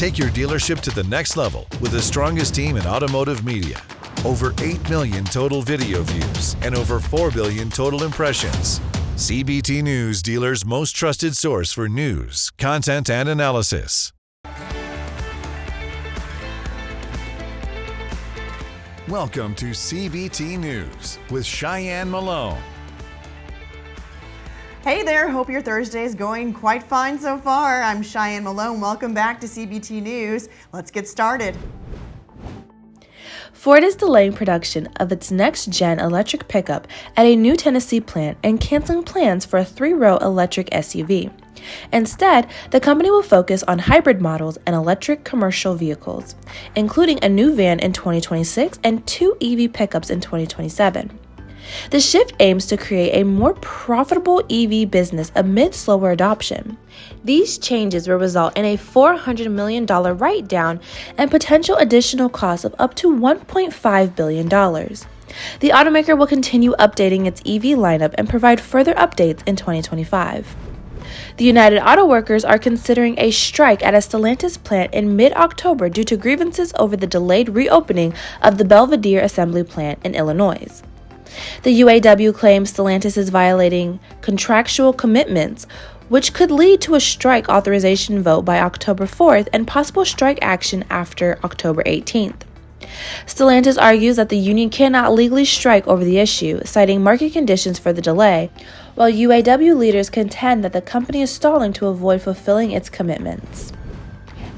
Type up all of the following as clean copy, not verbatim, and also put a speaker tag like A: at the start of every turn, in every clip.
A: Take your dealership to the next level with the strongest team in automotive media. Over 8 million total video views and over 4 billion total impressions. CBT News, dealers' most trusted source for news, content, and analysis. Welcome to CBT News with Cheyenne Malone.
B: Hey there, hope your Thursday is going quite fine so far. I'm Cheyenne Malone. Welcome back to CBT News. Let's get started.
C: Ford is delaying production of its next-gen electric pickup at a new Tennessee plant and canceling plans for a 3-row electric SUV. Instead, the company will focus on hybrid models and electric commercial vehicles, including a new van in 2026 and 2 EV pickups in 2027. The shift aims to create a more profitable EV business amid slower adoption. These changes will result in a $400 million write-down and potential additional costs of up to $1.5 billion. The automaker will continue updating its EV lineup and provide further updates in 2025. The United Auto Workers are considering a strike at a Stellantis plant in mid-October due to grievances over the delayed reopening of the Belvidere assembly plant in Illinois. The UAW claims Stellantis is violating contractual commitments, which could lead to a strike authorization vote by October 4th and possible strike action after October 18th. Stellantis argues that the union cannot legally strike over the issue, citing market conditions for the delay, while UAW leaders contend that the company is stalling to avoid fulfilling its commitments.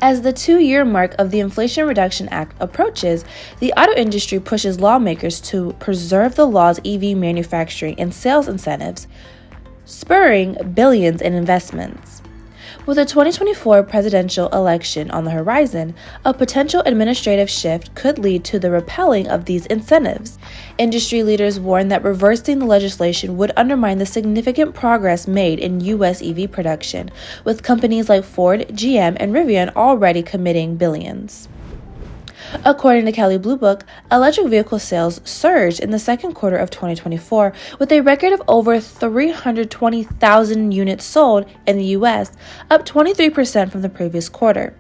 C: As the 2-year mark of the Inflation Reduction Act approaches, the auto industry pushes lawmakers to preserve the law's EV manufacturing and sales incentives, spurring billions in investments. With the 2024 presidential election on the horizon, a potential administrative shift could lead to the repealing of these incentives. Industry leaders warn that reversing the legislation would undermine the significant progress made in U.S. EV production, with companies like Ford, GM, and Rivian already committing billions. According to Kelley Blue Book, electric vehicle sales surged in the second quarter of 2024 with a record of over 320,000 units sold in the U.S., up 23% from the previous quarter.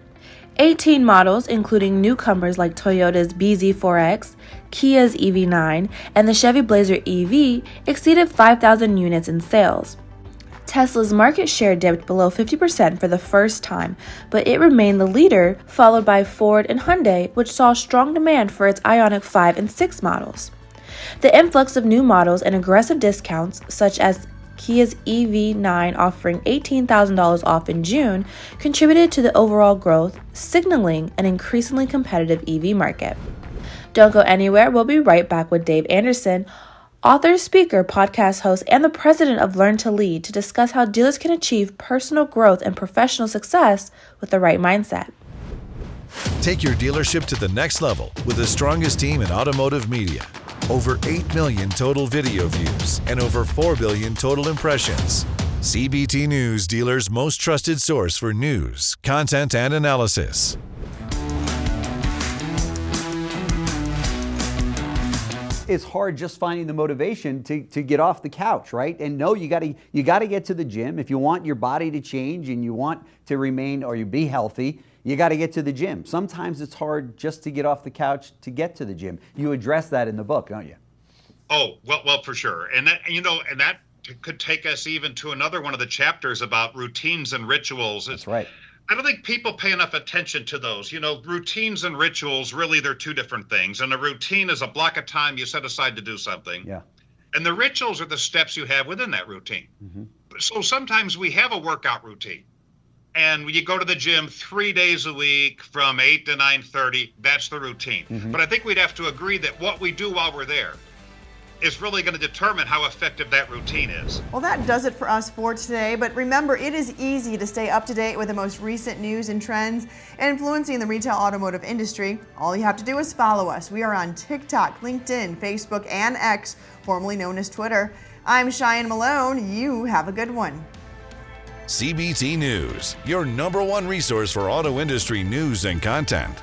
C: 18 models, including newcomers like Toyota's BZ4X, Kia's EV9, and the Chevy Blazer EV, exceeded 5,000 units in sales. Tesla's market share dipped below 50% for the first time, but it remained the leader, followed by Ford and Hyundai, which saw strong demand for its Ioniq 5 and 6 models. The influx of new models and aggressive discounts, such as Kia's EV9 offering $18,000 off in June, contributed to the overall growth, signaling an increasingly competitive EV market. Don't go anywhere, we'll be right back with Dave Anderson, author, speaker, podcast host, and the president of Learn to Lead, to discuss how dealers can achieve personal growth and professional success with the right mindset.
A: Take your dealership to the next level with the strongest team in automotive media. Over 8 million total video views and over 4 billion total impressions. CBT News, dealers' most trusted source for news, content, and analysis.
D: It's hard just finding the motivation to get off the couch, right? And no, you got to get to the gym. If you want your body to change and you want to remain or you be healthy, you got to get to the gym. Sometimes it's hard just to get off the couch to get to the gym. You address that in the book, don't you?
E: Oh, well, for sure. And that, and that could take us even to another one of the chapters about routines and rituals.
D: That's right.
E: I don't think people pay enough attention to those. Routines and rituals, really, they're two different things. And a routine is a block of time you set aside to do something.
D: Yeah.
E: And the rituals are the steps you have within that routine. Mm-hmm. So sometimes we have a workout routine. And you go to the gym 3 days a week from 8 to 9:30. That's the routine. Mm-hmm. But I think we'd have to agree that what we do while we're there is really going to determine how effective that routine is.
B: Well, that does it for us for today. But remember, it is easy to stay up to date with the most recent news and trends influencing the retail automotive industry. All you have to do is follow us. We are on TikTok, LinkedIn, Facebook, and X, formerly known as Twitter. I'm Cheyenne Malone. You have a good one.
A: CBT News, your #1 resource for auto industry news and content.